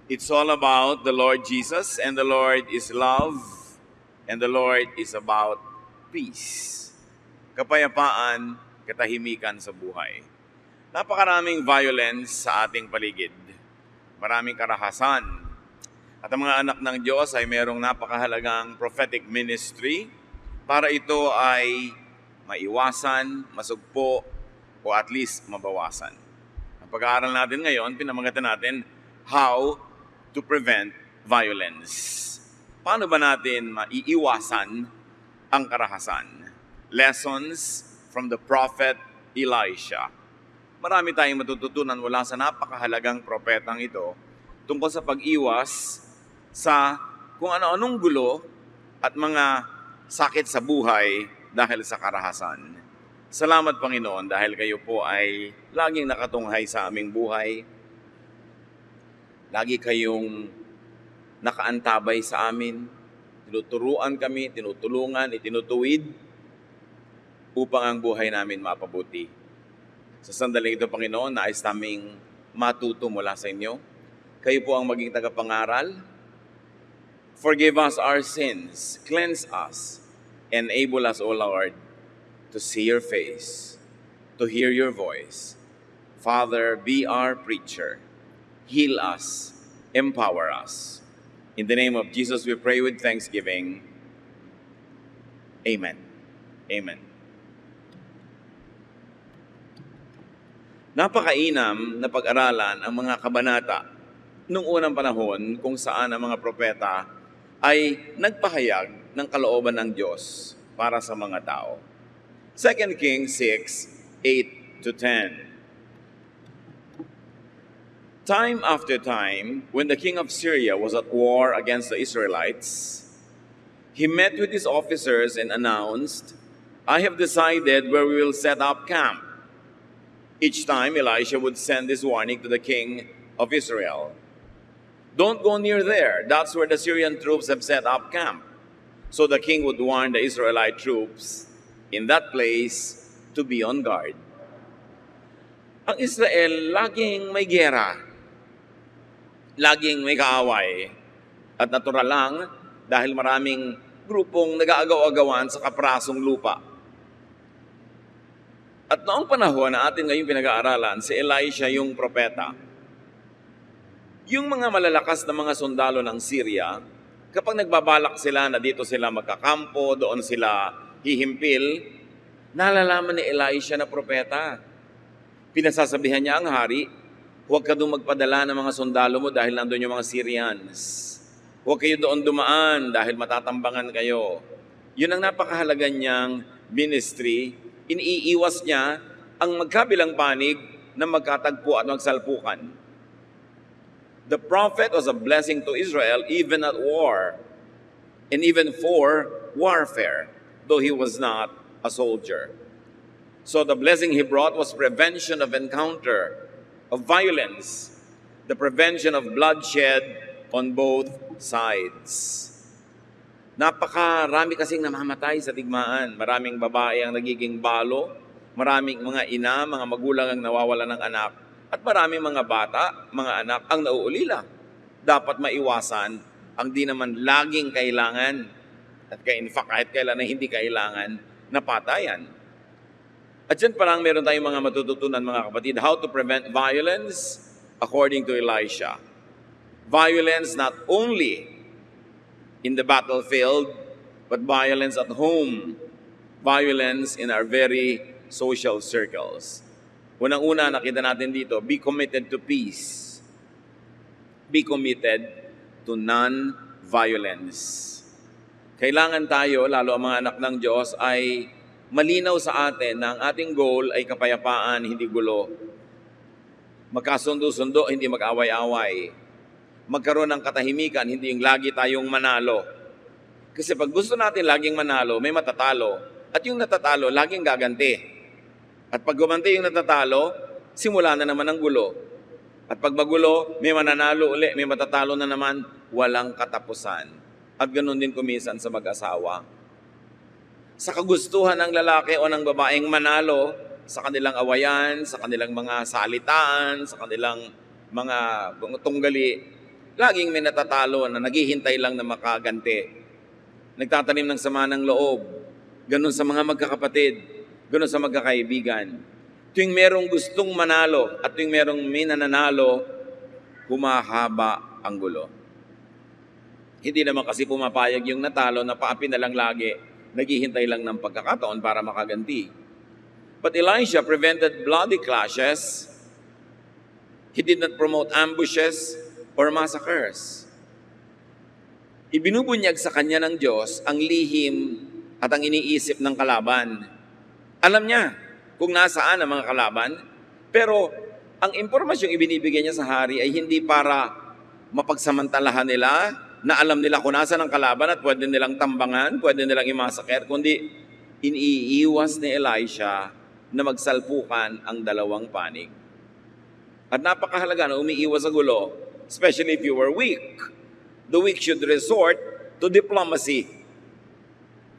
It's all about the Lord Jesus, and the Lord is love, and the Lord is about peace. Kapayapaan, katahimikan sa buhay. Napakaraming violence sa ating paligid. Maraming karahasan. At ang mga anak ng Diyos ay mayroong napakahalagang prophetic ministry para ito ay maiwasan, masugpo, o at least mabawasan. Ang pag-aaral natin ngayon, pinamagatan natin how to prevent violence. Paano ba natin maiiwasan ang karahasan? Lessons from the prophet Elisha. Marami tayong matututunan mula sa napakahalagang propetang ito tungkol sa pag-iwas sa kung ano-anong gulo at mga sakit sa buhay dahil sa karahasan. Salamat Panginoon dahil kayo po ay laging nakatunghay sa aming buhay. Lagi kayong nakaantabay sa amin. Tinuturuan kami, tinutulungan, itinutuwid upang ang buhay namin mapabuti. Sa sandaling ito, Panginoon, nais naming matuto mula sa inyo. Kayo po ang maging tagapangaral. Forgive us our sins, cleanse us, enable us, O Lord, to see your face, to hear your voice. Father, be our preacher. Heal us, empower us. In the name of Jesus, we pray with thanksgiving. Amen. Amen. Napakainam na pag-aralan ang mga kabanata noong unang panahon kung saan ang mga propeta ay nagpahayag ng kalooban ng Diyos para sa mga tao. 2 Kings 6:8-10. Time after time, when the king of Syria was at war against the Israelites, he met with his officers and announced, "I have decided where we will set up camp." Each time, Elisha would send this warning to the king of Israel. "Don't go near there. That's where the Syrian troops have set up camp." So the king would warn the Israelite troops in that place to be on guard. Ang Israel laging may giyera, laging may kaaway. At natural lang dahil maraming grupong nag-aagaw-agawan sa kaprasong lupa. At noong panahon na atin ngayon pinag-aaralan, si Elisha yung propeta. Yung mga malalakas na mga sundalo ng Syria, kapag nagbabalak sila na dito sila magkakampo, doon sila hihimpil, nalalaman ni Elisha na propeta. Pinasasabihan niya ang hari, huwag ka doon magpadala ng mga sundalo mo dahil nandun yung mga Syrians. Huwag kayo doon dumaan dahil matatambangan kayo. Yun ang napakahalaga niyang ministry. Iniiwas niya ang magkabilang panig na magkatagpo at magsalpukan. The prophet was a blessing to Israel even at war and even for warfare, though he was not a soldier. So the blessing he brought was prevention of encounter, of violence, the prevention of bloodshed on both sides. Napakarami kasing namamatay sa digmaan. Maraming babae ang nagiging balo, maraming mga ina, mga magulang ang nawawala ng anak, at maraming mga bata, mga anak ang nauulila. Dapat maiwasan ang di naman laging kailangan, at in fact kahit kailan na hindi kailangan, na patayan. At dyan pa lang meron tayong mga matututunan mga kapatid, how to prevent violence according to Elisha. Violence not only in the battlefield, but violence at home. Violence in our very social circles. Unang-una, nakita natin dito, be committed to peace. Be committed to non-violence. Kailangan tayo, lalo ang mga anak ng Diyos, ay malinaw sa atin na ang ating goal ay kapayapaan, hindi gulo. Magkasundo-sundo, hindi mag-away-away. Magkaroon ng katahimikan, hindi yung lagi tayong manalo. Kasi pag gusto natin laging manalo, may matatalo. At yung natatalo, laging gaganti. At pag gumanti yung natatalo, simula na naman ang gulo. At pag magulo, may mananalo uli, may matatalo na naman, walang katapusan. At ganoon din kumisan sa mag-asawa. Sa kagustuhan ng lalaki o ng babaeng manalo, sa kanilang awayan, sa kanilang mga salitaan, sa kanilang mga tunggali, Laging may natatalo na naghihintay lang na makaganti. Nagtatanim ng sama ng loob. Ganun sa mga magkakapatid. Ganun sa magkakaibigan. Tuwing merong gustong manalo at tuwing merong may nananalo, humahaba ang gulo. Hindi naman kasi pumapayag yung natalo na paapi na lang lagi, naghihintay lang ng pagkakataon para makaganti. But Elisha prevented bloody clashes. He did not promote ambushes or massacres. Ibinubunyag sa kanya ng Diyos ang lihim at ang iniisip ng kalaban. Alam niya kung nasaan ang mga kalaban, pero ang impormasyong ibinibigay niya sa hari ay hindi para mapagsamantalahan nila, na alam nila kung nasaan ang kalaban at pwede nilang tambangan, pwede nilang imasaker, kundi iniiwas ni Elisha na magsalpukan ang dalawang panig. At napakahalaga na umiiwas sa gulo, especially if you were weak. The weak should resort to diplomacy.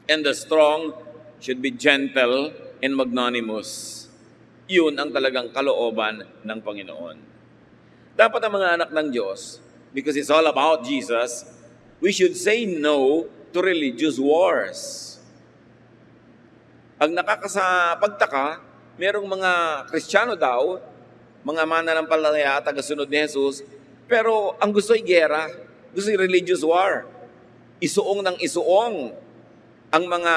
And the strong should be gentle and magnanimous. Yun ang talagang kalooban ng Panginoon. Dapat ang mga anak ng Diyos, because it's all about Jesus, we should say no to religious wars. Ang nakakapagtaka, merong mga Kristiyano daw, mga mananampalataya, tagasunod ni Jesus, pero ang gusto ay gera, gusto ay religious war. Isuong ng isuong ang mga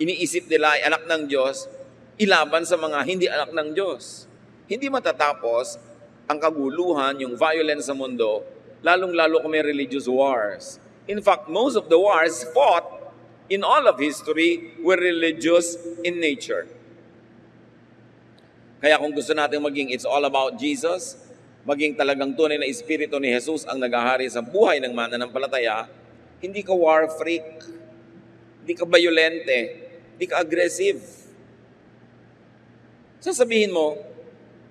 iniisip nila ay anak ng Diyos, ilaban sa mga hindi anak ng Diyos. Hindi matatapos ang kaguluhan, yung violence sa mundo, lalong-lalo kung may religious wars. In fact, most of the wars fought in all of history were religious in nature. Kaya kung gusto natin maging it's all about Jesus, maging talagang tunay na espiritu ni Jesus ang naghahari sa buhay ng mananampalataya, hindi ka war freak, hindi ka violente, hindi ka aggressive. Sasabihin mo,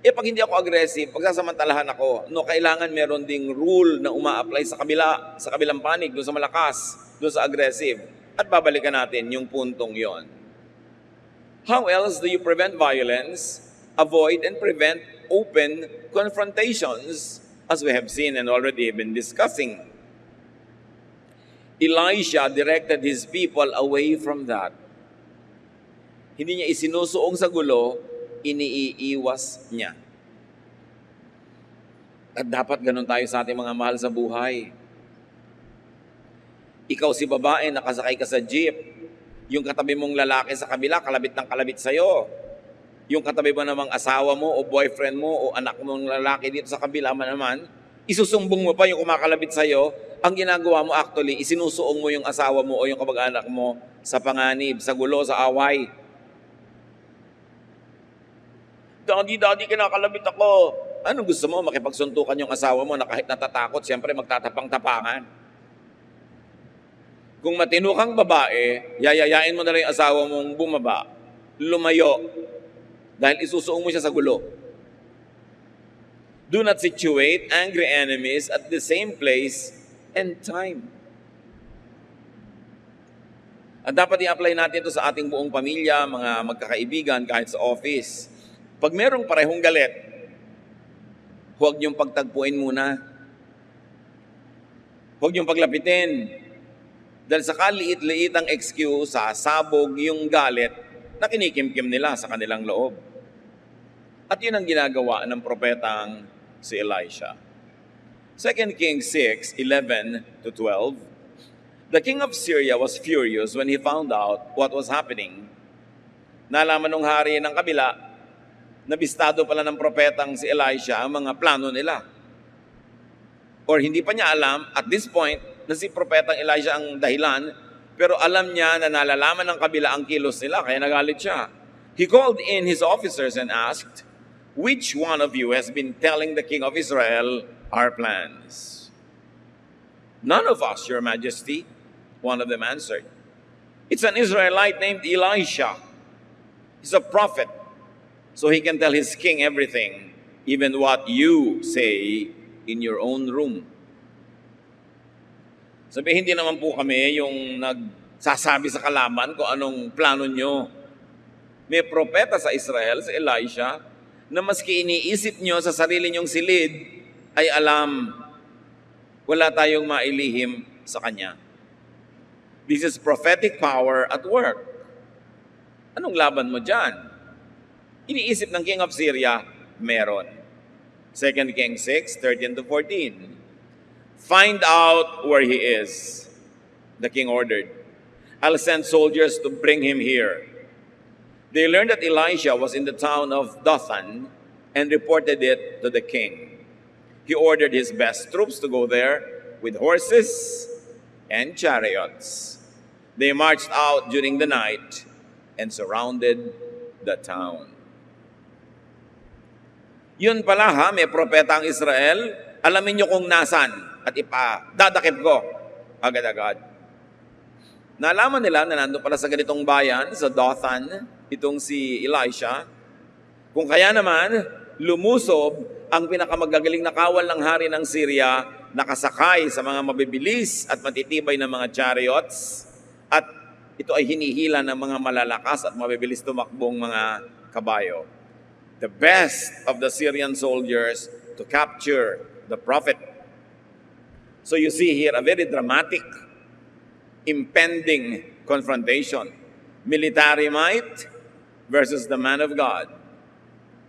pag hindi ako aggressive, pagsasamantalahan ako, no, kailangan meron ding rule na uma-apply sa kabilang panig, doon sa malakas, doon sa aggressive. At babalikan natin yung puntong yon. How else do you prevent violence, avoid and prevent open confrontations, as we have seen and already been discussing? Elisha directed his people away from that. Hindi niya isinusuong sa gulo, iniiwas niya. At dapat ganun tayo sa ating mga mahal sa buhay. Ikaw si babae, nakasakay ka sa jeep. Yung katabi mong lalaki sa kabila, kalabit ng kalabit sa'yo. Yung katabi mo namang asawa mo o boyfriend mo o anak mong lalaki dito sa kabila naman, isusumbong mo pa yung kumakalabit sa'yo. Ang ginagawa mo actually, isinusuong mo yung asawa mo o yung kamag-anak mo sa panganib, sa gulo, sa away. Daddy, kinakalabit ako. Anong gusto mo? Makipagsuntukan yung asawa mo na kahit natatakot, siyempre magtatapang-tapangan. Kung matino kang babae, yayayain mo na lang yung asawa mong bumaba, lumayo, dahil isusuong mo siya sa gulo. Do not situate angry enemies at the same place and time. At dapat i-apply natin ito sa ating buong pamilya, mga magkakaibigan, kahit sa office. Pag merong parehong galit, huwag niyong pagtagpuin muna. Huwag niyong paglapitin. Dahil sa kaliit-liitang excuse, sasabog yung galit na kinikimkim nila sa kanilang loob. At yun ang ginagawa ng propetang si Elisha. 2 Kings 6:11-12. The king of Syria was furious when he found out what was happening. Nalaman ng hari ng kabila, nabistado pala ng propetang si Elisha ang mga plano nila. Or hindi pa niya alam, at this point, na si propetang Elisha ang dahilan, pero alam niya na nalalaman ng kabila ang kilos nila, kaya nagalit siya. He called in his officers and asked, "Which one of you has been telling the king of Israel our plans?" "None of us, your majesty," one of them answered. "It's an Israelite named Elisha. He's a prophet. So he can tell his king everything, even what you say in your own room." Sabi, hindi naman po kami yung nagsasabi sa kalaban kung anong plano nyo. May propeta sa Israel, si Elisha, na maski iniisip nyo sa sarili nyong silid, ay alam. wala tayong mailihim sa Kanya. This is prophetic power at work. Anong laban mo dyan? Iniisip ng king of Syria, meron. 2 Kings 6, 13-14. Find out where he is, the king ordered. I'll send soldiers to bring him here. They learned that Elisha was in the town of Dothan and reported it to the king. He ordered his best troops to go there with horses and chariots. They marched out during the night and surrounded the town. Yun pala ha, may propeta ang Israel. Alamin nyo kung nasan at dadakip ko agad-agad. Nalaman nila na nandun pala sa ganitong bayan, sa Dothan, itong si Elisha. Kung kaya naman, lumusob ang pinakamagagaling na kawal ng hari ng Syria, nakasakay sa mga mabibilis at matitibay na mga chariots, at ito ay hinihila ng mga malalakas at mabibilis tumakbong mga kabayo. The best of the Syrian soldiers to capture the prophet. So you see here a very dramatic, impending confrontation. Military might versus the man of God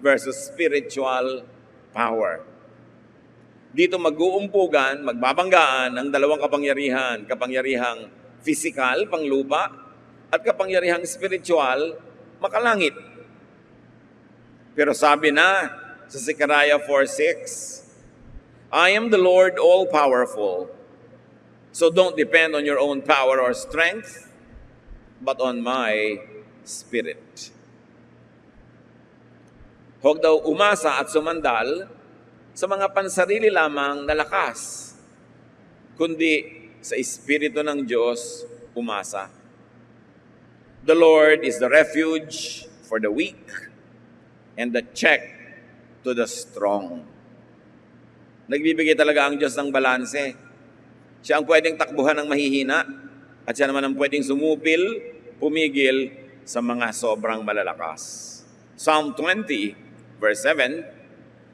versus spiritual power. Dito mag-uumpugan, magbabanggaan ang dalawang kapangyarihan, kapangyarihang physical, panglupa, at kapangyarihang spiritual, makalangit. Pero sabi na sa Zechariah 4:6, I am the Lord all-powerful, so don't depend on your own power or strength, but on my Spirit. Huwag daw umasa at sumandal sa mga pansarili lamang na lakas, kundi sa Espiritu ng Diyos umasa. The Lord is the refuge for the weak and the check to the strong. Nagbibigay talaga ang Diyos ng balanse. Siya ang pwedeng takbuhan ng mahihina at siya naman ang pwedeng sumupil, pumigil sa mga sobrang malalakas. Psalm 20, verse 7,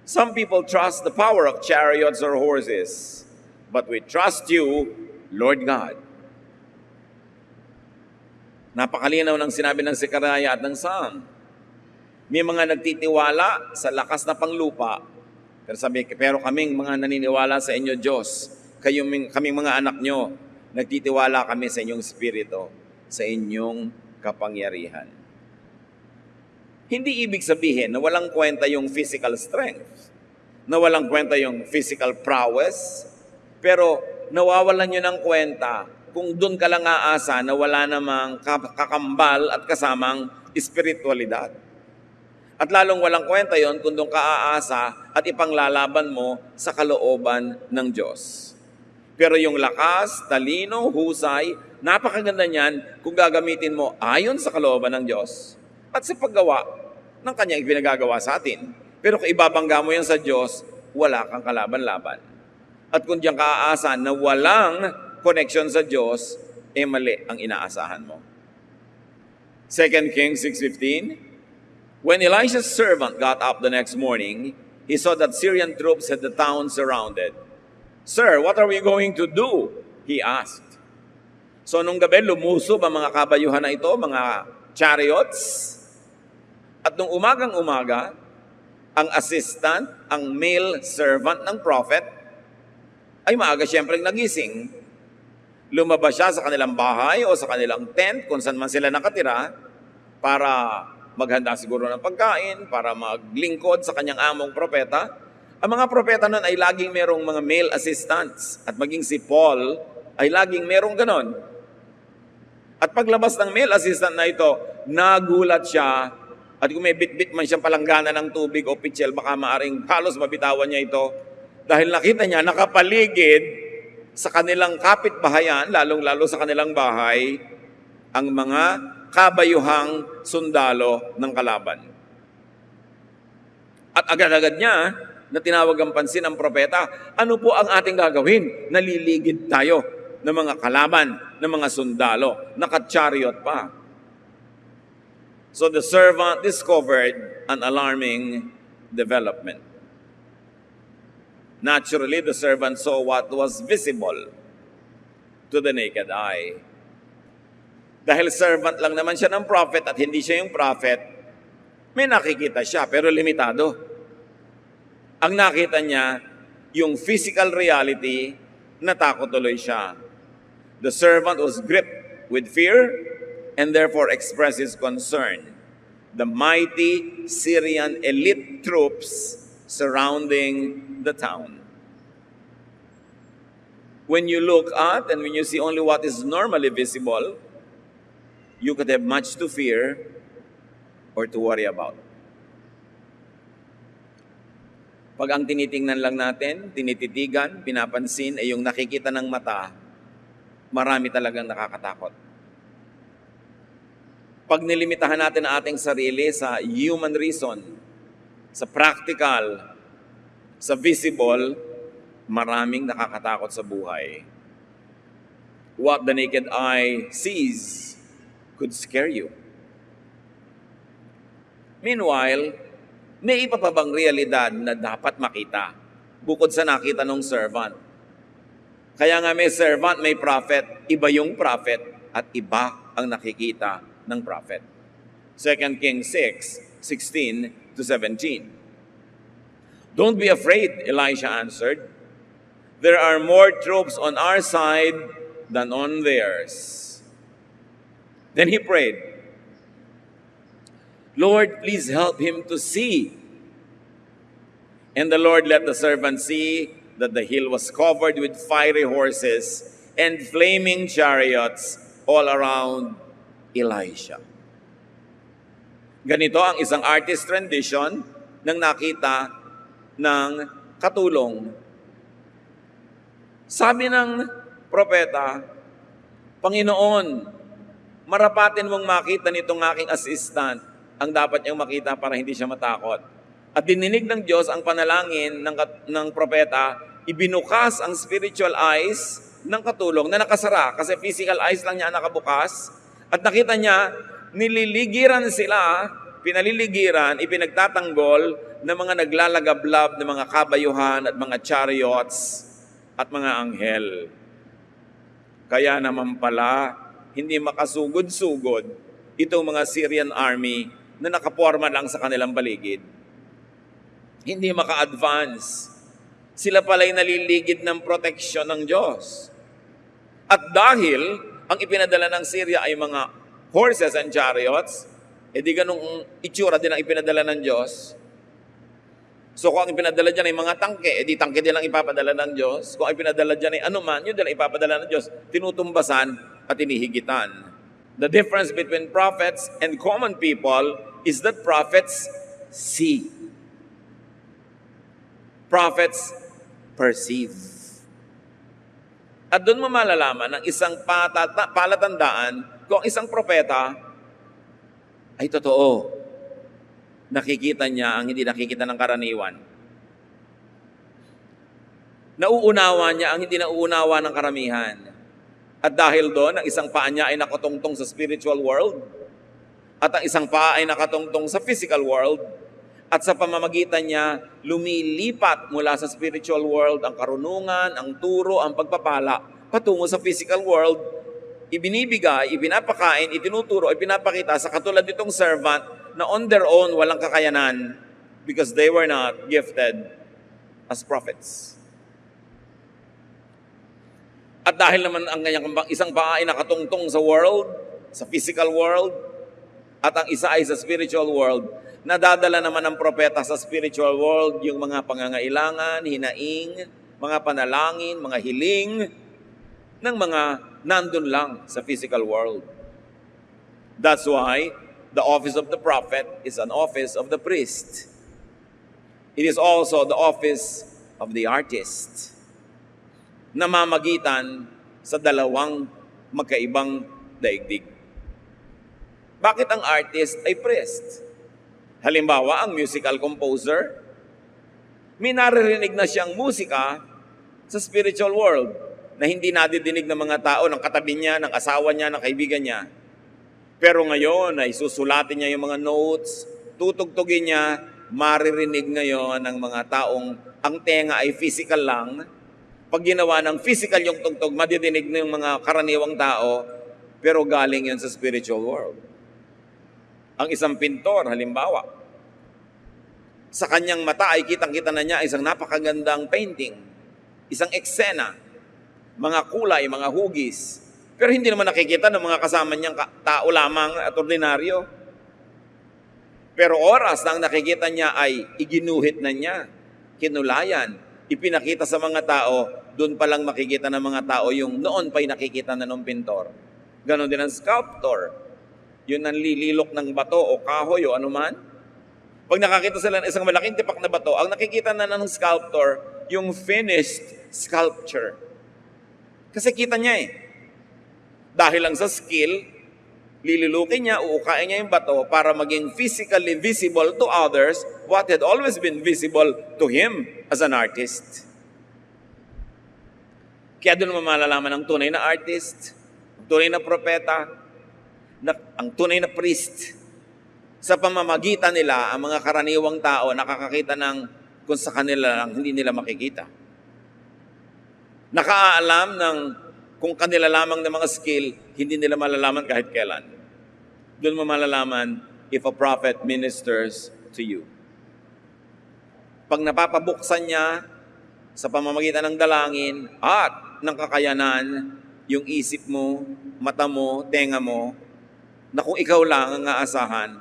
some people trust the power of chariots or horses, but we trust you, Lord God. Napakalinaw ng sinabi ng Zechariah at ng Psalm. May mga nagtitiwala sa lakas na panglupa, pero kaming mga naniniwala sa inyo, Diyos, kaming mga anak nyo, nagtitiwala kami sa inyong spirito, sa inyong kapangyarihan. Hindi ibig sabihin na walang kwenta yung physical strength, na walang kwenta yung physical prowess, pero nawawalan nyo ng kwenta kung doon ka lang aasa na wala namang kakambal at kasamang espiritualidad. At lalong walang kwenta yon kung doon ka aasa at ipanglalaban mo sa kalooban ng Diyos. Pero yung lakas, talino, husay, napakaganda niyan kung gagamitin mo ayon sa kalooban ng Diyos at sa paggawa ng Kanyang ipinagagawa sa atin. Pero kung ibabangga mo yan sa Diyos, wala kang kalaban-laban. At kung diyan ka aasa na walang connection sa Diyos, mali ang inaasahan mo. 2 Kings 6:15, when Elisha's servant got up the next morning, he saw that Syrian troops had the town surrounded. Sir, what are we going to do? He asked. So nung gabi, lumusob ang mga kabayuhan na ito, mga chariots. At nung umagang-umaga, ang assistant, ang male servant ng prophet, ay maaga siyempre nagising. Lumabas siya sa kanilang bahay o sa kanilang tent, kung saan man sila nakatira, para maghanda siguro ng pagkain, para maglingkod sa kanyang among propeta. Ang mga propeta nun ay laging merong mga male assistants. At maging si Paul ay laging merong ganon. At paglabas ng male assistant na ito, nagulat siya. At kung may bit-bit man siyang palanggana ng tubig o pitchel, baka maaring halos mabitawan niya ito. Dahil nakita niya nakapaligid sa kanilang kapitbahayan, lalong-lalo sa kanilang bahay, ang mga kabayuhang sundalo ng kalaban. At agad-agad niya na tinawag ang pansin ng propeta, ano po ang ating gagawin? Naliligid tayo ng mga kalaban, ng mga sundalo, naka-chariot pa. So the servant discovered an alarming development. Naturally, the servant saw what was visible to the naked eye. Dahil servant lang naman siya ng prophet at hindi siya yung prophet, may nakikita siya pero limitado. Ang nakita niya, yung physical reality, natakot tuloy siya. The servant was gripped with fear and therefore expressed his concern. The mighty Syrian elite troops surrounding the town. When you look at and when you see only what is normally visible, you could have much to fear or to worry about. Pag ang tinitingnan lang natin, tinititigan, pinapansin ay yung nakikita ng mata, marami talagang nakakatakot. Pag nilimitahan natin ang ating sarili sa human reason, sa practical, sa visible, maraming nakakatakot sa buhay. What the naked eye sees could scare you. Meanwhile, may iba pa bang realidad na dapat makita bukod sa nakita ng servant? Kaya nga may servant, may prophet, iba yung prophet at iba ang nakikita ng prophet. 2 Kings 6:16 to 17. Don't be afraid, Elisha answered. There are more troops on our side than on theirs. Then he prayed, Lord, please help him to see. And the Lord let the servant see that the hill was covered with fiery horses and flaming chariots all around Elisha. Ganito ang isang artist rendition ng nakita ng katulong. Sabi ng propeta, Panginoon, marapatin mong makita nitong aking assistant ang dapat niyang makita para hindi siya matakot. At dininig ng Diyos ang panalangin ng propeta, ibinukas ang spiritual eyes ng katulong na nakasara kasi physical eyes lang niya nakabukas. At nakita niya, nililigiran sila, pinaliligiran, ipinagtatanggol ng mga naglalagablab ng mga kabayuhan at mga chariots at mga anghel. Kaya naman pala, hindi makasugod-sugod itong mga Syrian army na nakaporma lang sa kanilang paligid. Hindi maka-advance. Sila pala'y naliligid ng proteksyon ng Diyos. At dahil ang ipinadala ng Syria ay mga horses and chariots, edi ganung itsura din ang ipinadala ng Diyos. So kung ang ipinadala dyan ay mga tangke, edi tangke din ang ipapadala ng Diyos. Kung ang ipinadala dyan ay anuman, yun din ang ipapadala ng Diyos. Tinutumbasan at inihigitan. The difference between prophets and common people is that prophets see. Prophets perceive. At doon mo malalaman ang isang palatandaan kung isang propeta ay totoo. Nakikita niya ang hindi nakikita ng karaniwan. Nauunawa niya ang hindi nauunawa ng karamihan. At dahil doon, ang isang paa niya ay nakatungtong sa spiritual world at ang isang paa ay nakatungtong sa physical world. At sa pamamagitan niya, lumilipat mula sa spiritual world ang karunungan, ang turo, ang pagpapala patungo sa physical world. Ibinibigay, ipinapakain, itinuturo, ipinapakita sa katulad nitong servant na on their own walang kakayanan because they were not gifted as prophets. At dahil naman ang kanyang isang paa ay nakatungtong sa world, sa physical world, at ang isa ay sa spiritual world, nadadala naman ng propeta sa spiritual world yung mga pangangailangan, hinaing, mga panalangin, mga hiling ng mga nandun lang sa physical world. That's why the office of the prophet is an office of the priest. It is also the office of the artist. Namamagitan sa dalawang magkaibang daigdig. Bakit ang artist ay priest? Halimbawa, ang musical composer, may naririnig na siyang musika sa spiritual world na hindi nadidinig ng mga tao, ng katabi niya, ng asawa niya, ng kaibigan niya. Pero ngayon ay susulatin niya yung mga notes, tutugtugin niya, maririnig ngayon ng mga taong ang tenga ay physical lang. Pag ginawa ng physical yung tugtog, madidinig ng mga karaniwang tao, pero galing yun sa spiritual world. Ang isang pintor, halimbawa, sa kanyang mata ay kitang-kita na niya isang napakagandang painting, isang eksena, mga kulay, mga hugis. Pero hindi naman nakikita ng mga kasama niyang tao lamang at ordinaryo. Pero oras na ang nakikita niya ay iginuhit na niya, kinulayan, ipinakita sa mga tao, doon pa lang makikita ng mga tao yung noon pa'y nakikita na ng pintor. Ganon din ang sculptor. Yun ang lililok ng bato o kahoy o anuman. Pag nakakita sila ng isang malaking tipak na bato, ang nakikita na ng sculptor, yung finished sculpture. Kasi kita niya eh. Dahil lang sa skill, lililukin niya, uukain niya yung bato para maging physically visible to others what had always been visible to him as an artist. Kaya doon mo malalaman ang tunay na artist, ang tunay na propeta, ang tunay na priest. Sa pamamagitan nila, ang mga karaniwang tao nakakakita ng kung sa kanila lang hindi nila makikita. Nakaalam ng kung kanila lamang ng mga skill, hindi nila malalaman kahit kailan. Doon mo malalaman if a prophet ministers to you. Pag napapabuksan niya sa pamamagitan ng dalangin at ng kakayanan, yung isip mo, mata mo, tenga mo, na kung ikaw lang ang aasahan,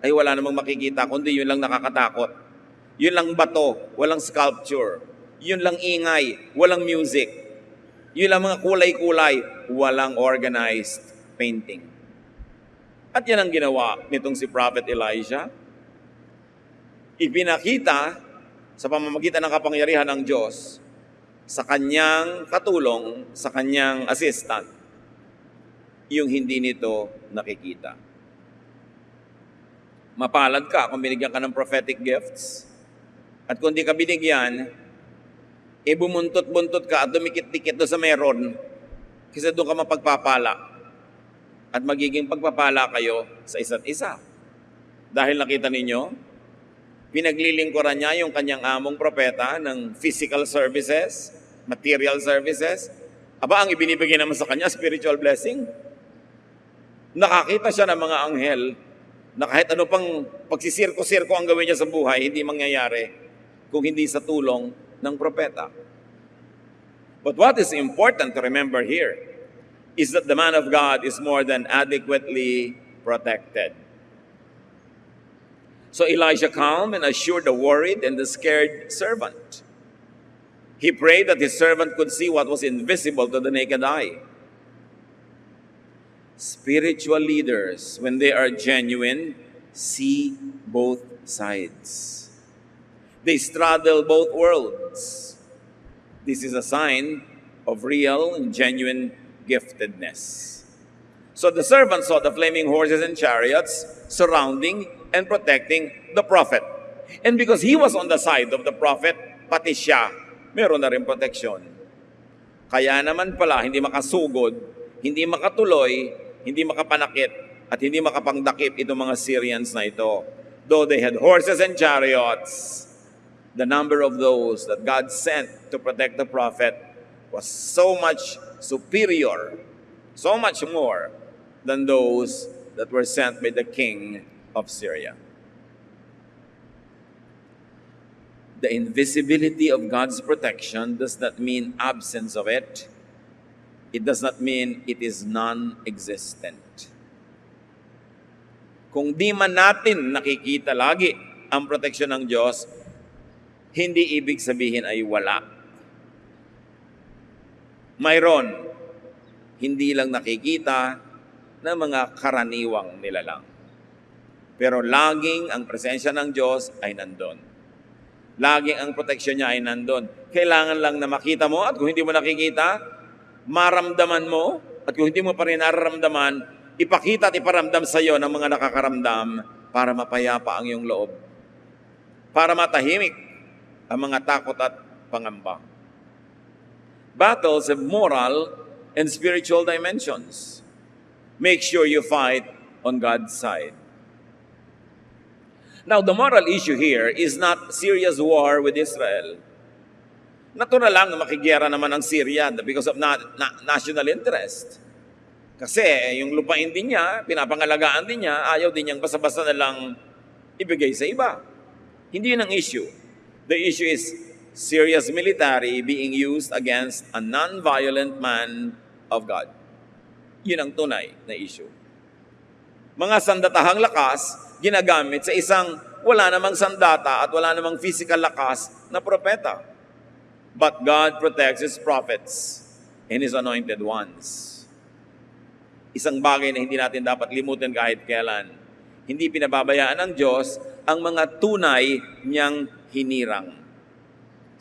ay wala namang makikita, kundi yun lang nakakatakot. Yun lang bato, walang sculpture. Yun lang ingay, walang music. Yun lang mga kulay-kulay, walang organized painting. At yan ang ginawa nitong si Prophet Elijah. Ipinakita sa pamamagitan ng kapangyarihan ng Diyos sa kanyang katulong, sa kanyang assistant, yung hindi nito nakikita. Mapalad ka kung binigyan ka ng prophetic gifts. At kung di ka binigyan, bumuntot-buntot ka at dumikit-dikit doon sa meron kasi doon ka mapagpapala. At magiging pagpapala kayo sa isa't isa. Dahil nakita ninyo, pinaglilingkuran niya yung kanyang among propeta ng physical services, material services. Aba, ang ibinibigay naman sa kanya, spiritual blessing. Nakakita siya ng mga anghel na kahit ano pang pagsisirko-sirko ang gawin niya sa buhay, hindi mangyayari kung hindi sa tulong ng propeta. But what is important to remember here is that the man of God is more than adequately protected. So Elijah calmed and assured the worried and the scared servant. He prayed that his servant could see what was invisible to the naked eye. Spiritual leaders, when they are genuine, see both sides. They straddle both worlds. This is a sign of real and genuine giftedness. So the servant saw the flaming horses and chariots surrounding and protecting the prophet. And because he was on the side of the prophet, pati siya, meron na rin proteksyon. Kaya naman pala, hindi makasugod, hindi makatuloy, hindi makapanakit, at hindi makapangdakip itong mga Syrians na ito. Though they had horses and chariots, the number of those that God sent to protect the prophet was so much superior, so much more than those that were sent by the king of Syria. The invisibility of God's protection does not mean absence of it. It does not mean it is non-existent. Kung di man natin nakikita lagi ang proteksyon ng Diyos, hindi ibig sabihin ay wala. Mayroon, hindi lang nakikita ng mga karaniwang nilalang. Pero laging ang presensya ng Diyos ay nandun. Laging ang proteksyon niya ay nandun. Kailangan lang na makita mo at kung hindi mo nakikita, maramdaman mo, at kung hindi mo pa rin nararamdaman, ipakita at iparamdam sa iyo ng mga nakakaramdam para mapayapa ang iyong loob. Para matahimik ang mga takot at pangamba. Battles have moral and spiritual dimensions. Make sure you fight on God's side. Now, the moral issue here is not Syria's war with Israel. Natural lang na makigera naman ang Syria because of national interest. Kasi yung lupain din niya, pinapangalagaan din niya, ayaw din niyang basta-basta na lang ibigay sa iba. Hindi yun ang issue. The issue is Syria's military being used against a non-violent man of God. Yun ang tunay na issue. Mga sandatahang lakas, ginagamit sa isang wala namang sandata at wala namang physical lakas na propeta. But God protects His prophets and His anointed ones. Isang bagay na hindi natin dapat limutin kahit kailan. Hindi pinababayaan ng Diyos ang mga tunay niyang hinirang.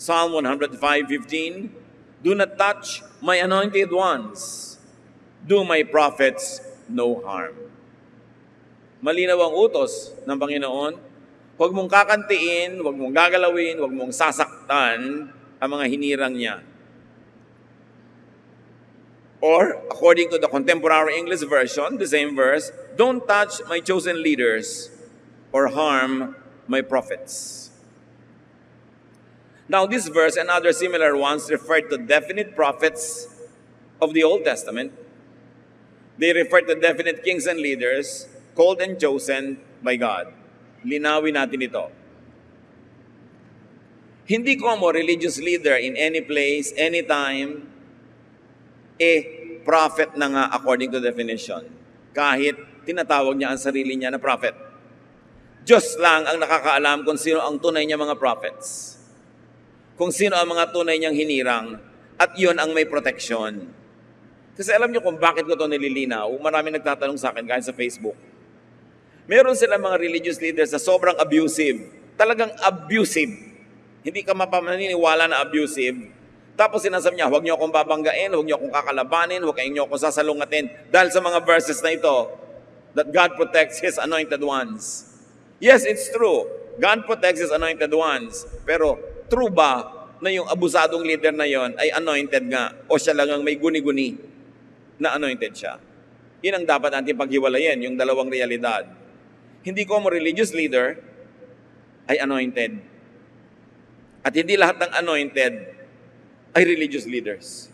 Psalm 105:15, "Do not touch my anointed ones. Do my prophets no harm." Malinaw ang utos ng Panginoon. Huwag mong kakantiin, huwag mong gagalawin, huwag mong sasaktan ang mga hinirang niya. Or, according to the contemporary English version, the same verse, "Don't touch my chosen leaders or harm my prophets." Now, this verse and other similar ones refer to definite prophets of the Old Testament. They refer to definite kings and leaders called and chosen by God. Linawin natin ito. Hindi ko mo religious leader in any place, anytime, prophet na nga according to definition. Kahit tinatawag niya ang sarili niya na prophet. Diyos lang ang nakakaalam kung sino ang tunay niya mga prophets. Kung sino ang mga tunay niyang hinirang. At yun ang may protection. Kasi alam niyo kung bakit ko ito nililinaw, marami nagtatanong sa akin kahit sa Facebook. Meron sila mga religious leaders na sobrang abusive. Talagang abusive. Hindi ka mapamaniniwala na abusive. Tapos sinasabi niya, huwag niyo akong babanggain, huwag niyo akong kakalabanin, huwag niyo akong sasalungatin. Dahil sa mga verses na ito, that God protects His anointed ones. Yes, it's true. God protects His anointed ones. Pero true ba na yung abusadong leader na yon ay anointed nga? O siya lang ang may guni-guni na anointed siya? Yun ang dapat natin paghiwalayin, yung dalawang realidad. Hindi ko mo religious leader ay anointed. At hindi lahat ng anointed ay religious leaders.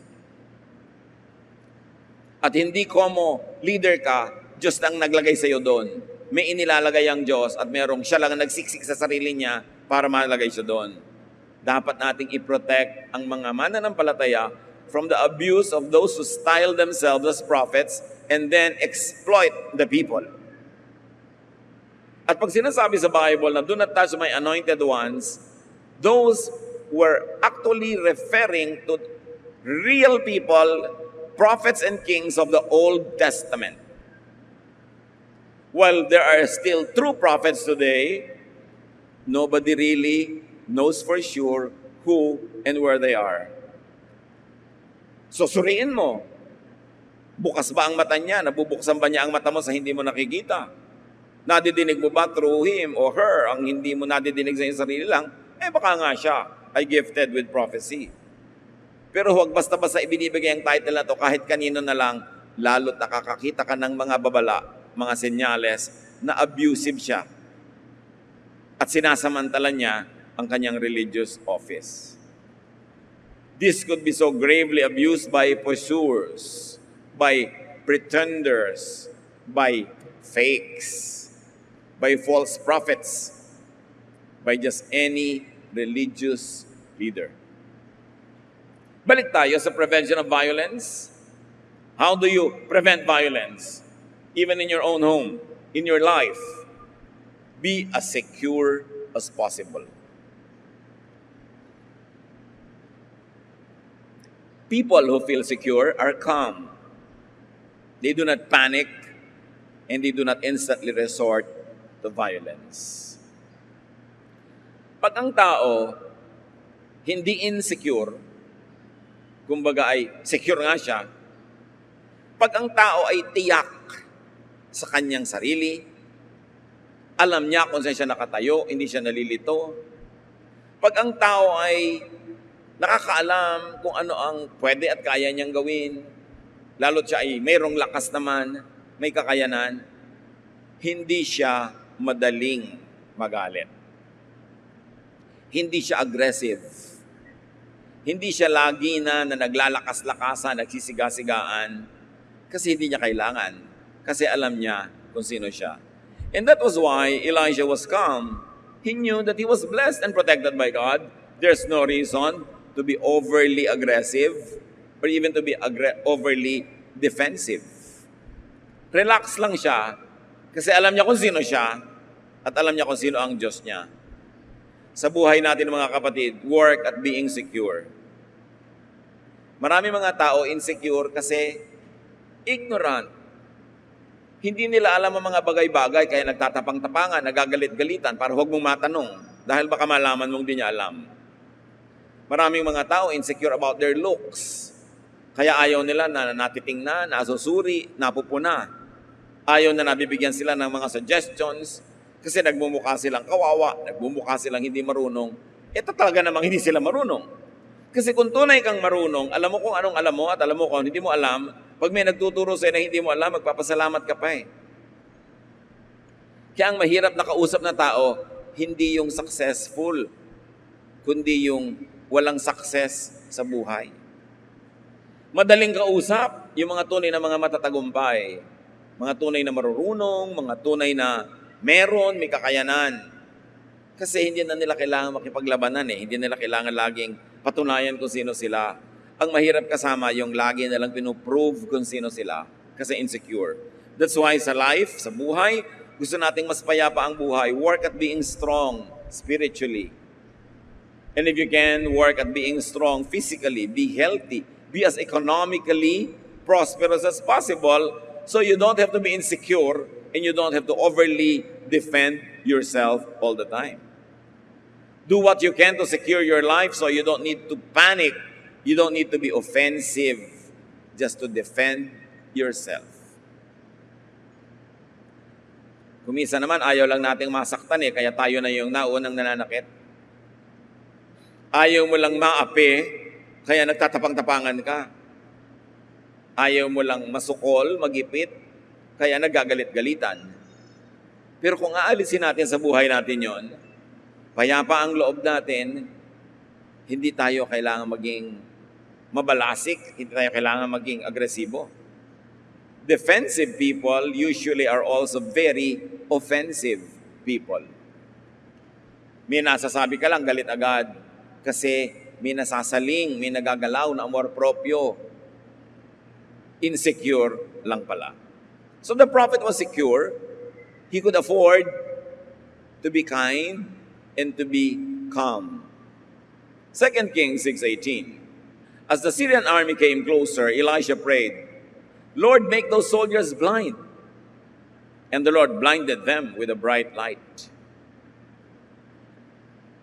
At hindi ko mo leader ka, Diyos lang naglagay sa iyo doon. May inilalagay ang Diyos at merong siya lang nagsiksik sa sarili niya para malagay siya doon. Dapat nating i-protect ang mga mananampalataya from the abuse of those who style themselves as prophets and then exploit the people. At pag sinasabi sa Bible na do not touch my anointed ones, those were actually referring to real people, prophets and kings of the Old Testament. While there are still true prophets today, nobody really knows for sure who and where they are. So suriin mo, bukas ba ang mata niya? Nabubuksan ba niya ang mata mo sa hindi mo nakikita? Nadidinig mo ba through him or her ang hindi mo nadidinig sa iyong sarili lang? Baka nga siya ay gifted with prophecy. Pero huwag basta-basta ibinibigay ang title na to kahit kanino na lang, lalo't nakakakita ka ng mga babala, mga senyales na abusive siya. At sinasamantala niya ang kanyang religious office. This could be so gravely abused by pursuers, by pretenders, by fakes, by false prophets, by just any religious leader. Balik tayo sa prevention of violence. How do you prevent violence? Even in your own home, in your life. Be as secure as possible. People who feel secure are calm. They do not panic and they do not instantly resort to violence. Pag ang tao hindi insecure, kumbaga ay secure nga siya, pag ang tao ay tiyak sa kanyang sarili, alam niya kung saan siya nakatayo, hindi siya nalilito. Pag ang tao ay nakakaalam kung ano ang pwede at kaya niyang gawin, lalo't siya ay mayroong lakas naman, may kakayanan, hindi siya madaling magalit. Hindi siya aggressive. Hindi siya lagi na naglalakas-lakasan, nagsisiga-sigaan, kasi hindi niya kailangan. Kasi alam niya kung sino siya. And that was why Elijah was calm. He knew that he was blessed and protected by God. There's no reason to be overly aggressive or even to be overly defensive. Relax lang siya kasi alam niya kung sino siya at alam niya kung sino ang Diyos niya. Sa buhay natin mga kapatid, work at being secure. Marami mga tao insecure kasi ignorant. Hindi nila alam ang mga bagay-bagay kaya nagtatapang-tapangan, nagagalit-galitan para huwag mong matanong dahil baka malaman mong di niya alam. Maraming mga tao insecure about their looks. Kaya ayaw nila na natitingnan, nasusuri, napupuna. Ayaw na nabibigyan sila ng mga suggestions kasi nagmumukha silang kawawa, nagmumukha silang hindi marunong. Ito talaga namang hindi sila marunong. Kasi kung tunay kang marunong, alam mo kung anong alam mo at alam mo kung hindi mo alam, pag may nagtuturo sa'yo na hindi mo alam, magpapasalamat ka pa eh. Kaya ang mahirap na kausap na tao, hindi yung successful, kundi yung walang success sa buhay. Madaling kausap, yung mga tunay na mga matatagumpay, mga tunay na marurunong, mga tunay na meron, may kakayanan. Kasi hindi na nila kailangan makipaglabanan eh. Hindi nila kailangan laging patunayan kung sino sila. Ang mahirap kasama yung lagi nalang pinuprove kung sino sila kasi insecure. That's why sa life, sa buhay, gusto nating mas payapa ang buhay. Work at being strong spiritually. And if you can, work at being strong physically, be healthy, be as economically prosperous as possible so you don't have to be insecure and you don't have to overly defend yourself all the time. Do what you can to secure your life so you don't need to panic. You don't need to be offensive just to defend yourself. Kumisa naman, ayaw lang nating masaktan eh, kaya tayo na yung naunang nananakit. Ayaw mo lang maapi, kaya nagtatapang-tapangan ka. Ayaw mo lang masukol, magipit, kaya nagagalit-galitan. Pero kung aalisin natin sa buhay natin yon, payapa ang loob natin, hindi tayo kailangan maging mabalasik, hindi tayo kailangan maging agresibo. Defensive people usually are also very offensive people. May nasasabi ka lang, galit agad. Kasi may nasasaling, may nagagalaw na amor proprio. Insecure lang pala. So the prophet was secure. He could afford to be kind and to be calm. 2 Kings 6:18. As the Syrian army came closer, Elisha prayed, Lord, make those soldiers blind. And the Lord blinded them with a bright light.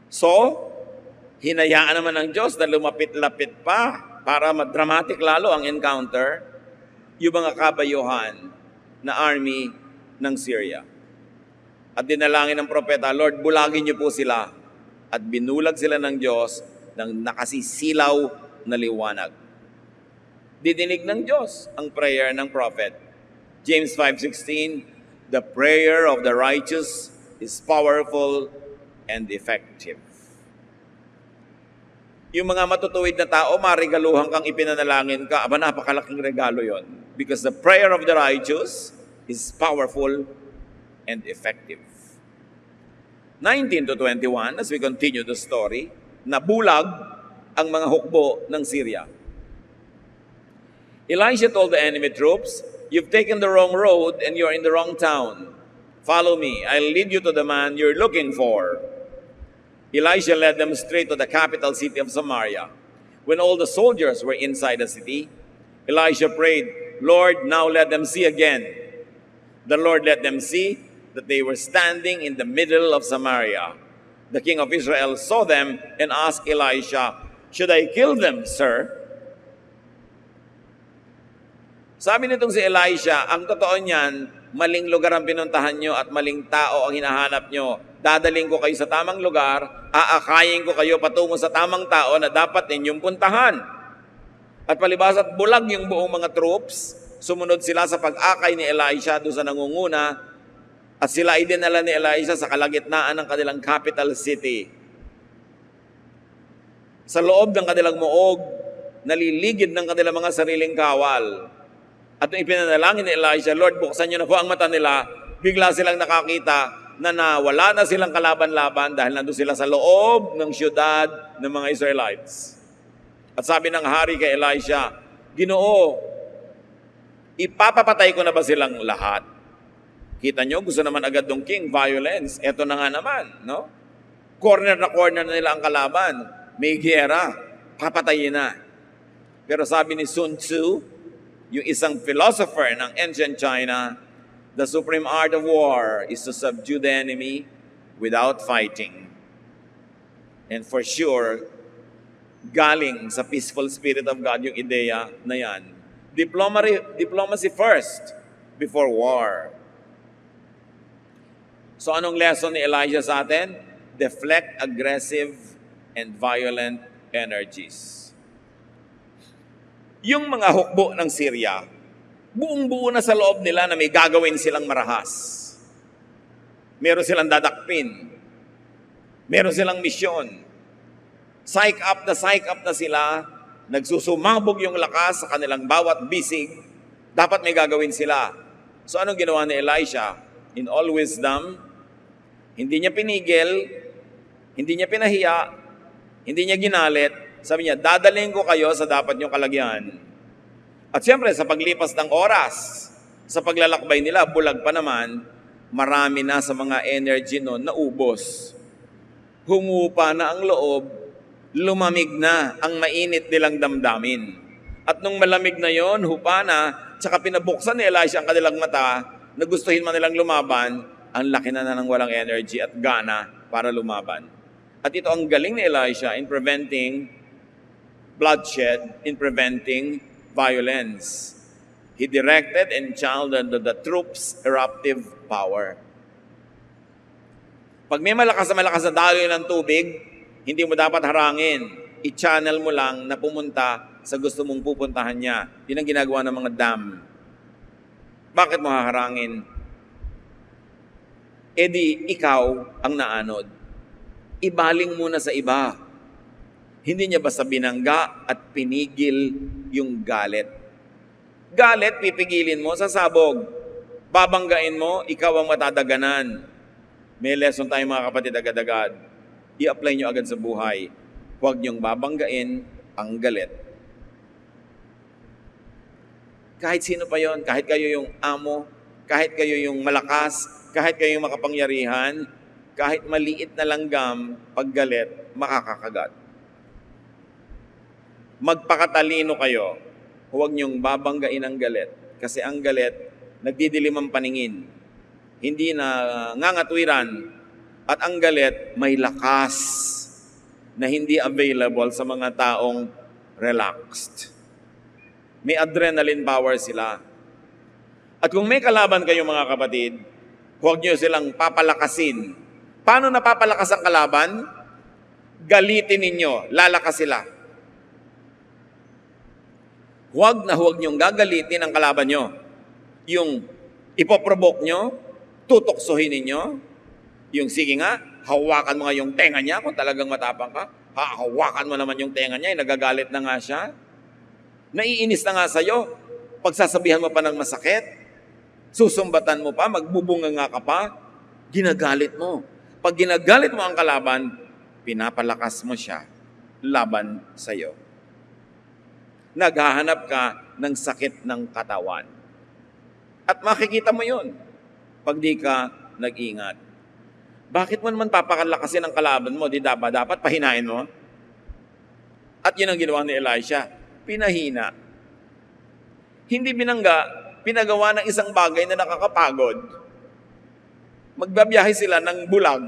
So, hinayaan naman ng Diyos na lumapit-lapit pa para madramatic lalo ang encounter, yung mga kabayuhan na army ng Syria. At dinalangin ng propeta, Lord, bulagin niyo po sila. At binulag sila ng Diyos ng nakasisilaw na liwanag. Didinig ng Diyos ang prayer ng prophet. James 5:16, the prayer of the righteous is powerful and effective. Yung mga matutuwid na tao, marigaluhan kang ipinanalangin ka, aba napakalaking regalo yon. Because the prayer of the righteous is powerful and effective. 19 to 21, as we continue the story, nabulag ang mga hukbo ng Syria. Elisha told the enemy troops, you've taken the wrong road and you're in the wrong town. Follow me, I'll lead you to the man you're looking for. Elisha led them straight to the capital city of Samaria. When all the soldiers were inside the city, Elisha prayed, Lord, now let them see again. The Lord let them see that they were standing in the middle of Samaria. The king of Israel saw them and asked Elisha, should I kill them, sir? Sabi nitong si Elisha, ang totoo niyan, maling lugar ang pinuntahan nyo at maling tao ang hinahanap nyo. Dadaling ko kayo sa tamang lugar, aakayin ko kayo patungo sa tamang tao na dapat ninyong puntahan. At palibas at bulag yung buong mga troops, sumunod sila sa pag-akay ni Elisha doon sa nangunguna At sila ay dinala ni Elisha sa kalagitnaan ng kanilang capital city. Sa loob ng kanilang muog, naliligid ng kanilang mga sariling kawal. At nung ipinanalangin ni Elisha, Lord, buksan niyo na po ang mata nila, bigla silang nakakita na nawala na silang kalaban-laban dahil nandun sila sa loob ng syudad ng mga Israelites. At sabi ng hari kay Elisha, Ginoo, ipapapatay ko na ba silang lahat? Kita nyo, gusto naman agad ng king, violence. Eto na nga naman, no? Corner na nila ang kalaban. May giyera, papatayin na. Pero sabi ni Sun Tzu, yung isang philosopher ng ancient China, the supreme art of war is to subdue the enemy without fighting. And for sure, galing sa peaceful spirit of God yung ideya na yan. Diplomacy first before war. So anong lesson ni Elijah sa atin? Deflect aggressive and violent energies. Yung mga hukbo ng Syria, buong-buo na sa loob nila na may gagawin silang marahas. Meron silang dadakpin. Meron silang misyon. Psych up na sila. Nagsusumabog yung lakas sa kanilang bawat bisig. Dapat may gagawin sila. So anong ginawa ni Elisha? In all wisdom, hindi niya pinigil, hindi niya pinahiya, hindi niya ginalit. Sabi niya, dadalhin ko kayo sa dapat niyong kalagyan. At siyempre, sa paglipas ng oras, sa paglalakbay nila, bulag pa naman, marami na sa mga energy noon naubos. Humupa na ang loob, lumamig na ang mainit nilang damdamin. At nung malamig na yon, hupa na, tsaka pinabuksan ni Elisha ang kanilang mata, nagustuhin man nilang lumaban, ang laki na ng walang energy at gana para lumaban. At ito ang galing ni Elisha in preventing bloodshed, in preventing violence. He directed and channeled the troops' eruptive power. Pag may malakas na daloy ng tubig, hindi mo dapat harangin. I-channel mo lang na pumunta sa gusto mong pupuntahan niya. Yun ang ginagawa ng mga dam. Bakit mo haharangin? E di, ikaw ang naanod. Ibaling muna sa iba. Hindi niya basta binangga at pinigil yung galit. Galit, pipigilin mo sa sabog. Babanggain mo, ikaw ang matadaganan. May lesson tayo mga kapatid agad-agad. I-apply nyo agad sa buhay. Huwag niyong babanggain ang galit. Kahit sino pa yon, kahit kayo yung amo, kahit kayo yung malakas, kahit kayo yung makapangyarihan, kahit maliit na langgam, pag galit, makakakagat. Magpakatalino kayo, huwag niyong babanggain ang galit. Kasi ang galit, nagdidilim ang paningin. Hindi na ngangatwiran. At ang galit, may lakas na hindi available sa mga taong relaxed. May adrenaline power sila. At kung may kalaban kayo mga kapatid, huwag niyo silang papalakasin. Paano napapalakas ang kalaban? Galitin ninyo, lalakas sila. Huwag niyong gagalitin ang kalaban nyo. Yung ipoprovoke nyo, tutoksohin ninyo, yung sige nga, hawakan mo nga yung tenga niya kung talagang matapang ka. Hawakan mo naman yung tenga niya, nagagalit na nga siya. Naiinis na nga sa'yo. Pagsasabihan mo pa ng masakit, susumbatan mo pa, magbubunga nga ka pa, ginagalit mo. Pag ginagalit mo ang kalaban, pinapalakas mo siya laban sa'yo. Naghahanap ka ng sakit ng katawan. At makikita mo yun pag di ka nag-ingat. Bakit mo naman papakalakasin ang kalaban mo? Di dapat pahinain mo? At yun ang ginawa ni Elisha. Pinahina. Hindi binangga, pinagawa ng isang bagay na nakakapagod. Magbabiyahe sila ng bulag.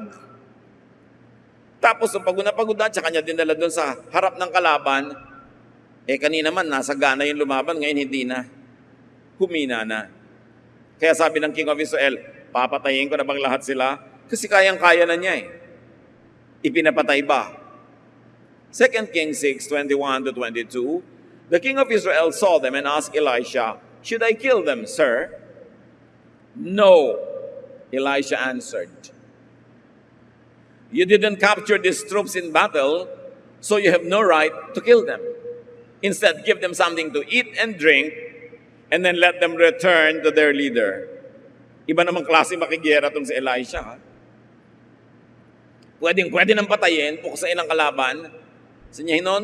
Tapos, nung pagod na pagod na, tsaka niya dinala doon sa harap ng kalaban, kanina man, nasa gana yung lumaban, ngayon hindi na. Humina na. Kaya sabi ng King of Israel, papatayin ko na bang lahat sila? Kasi kayang-kaya na niya Ipinapatay ba? 2 Kings 6:21-22, the king of Israel saw them and asked Elisha, should I kill them, sir? No, Elisha answered, "You didn't capture these troops in battle, so you have no right to kill them. Instead, give them something to eat and drink, and then let them return to their leader." Iba namang klase makigera tong si Elisha. Ha? Pwede nang patayin, pukusain ang kalaban. Sabi niya, no.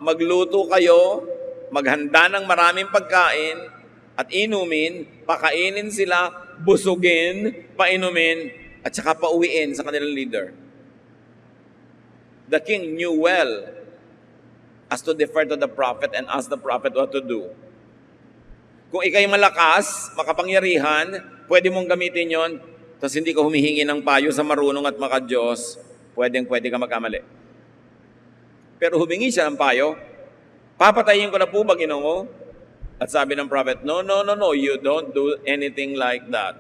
Magluto kayo, maghanda ng maraming pagkain, at inumin, pakainin sila, busugin, painumin, at saka pauwiin sa kanilang leader. The king knew well as to defer to the prophet and ask the prophet what to do. Kung ikay malakas, makapangyarihan, pwede mong gamitin yon, tapos hindi ka humihingi ng payo sa marunong at maka-Diyos, pwede ka magkamali. Pero humingi siya ng payo, papatayin ko na po ba, Ginoo? At sabi ng prophet, no, you don't do anything like that.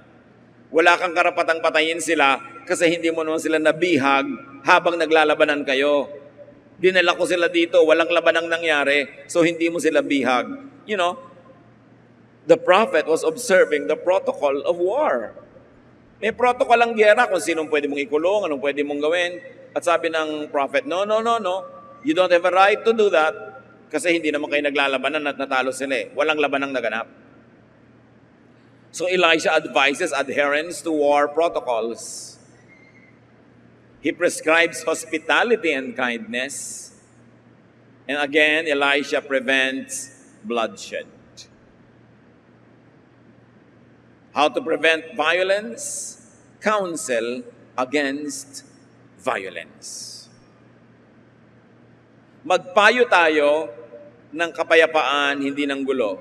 Wala kang karapatang patayin sila kasi hindi mo naman sila nabihag habang naglalabanan kayo. Dinala ko sila dito, walang labanang nangyari, so hindi mo sila bihag. You know, the prophet was observing the protocol of war. May protocol ang giyera kung sinong pwede mong ikulong, anong pwede mong gawin. At sabi ng prophet, no. You don't have a right to do that kasi hindi naman kayo naglalabanan at natalo sila eh. Walang labanang naganap. So Elisha advises adherence to war protocols. He prescribes hospitality and kindness. And again, Elisha prevents bloodshed. How to prevent violence? Counsel against violence. Magpayo tayo ng kapayapaan, hindi ng gulo.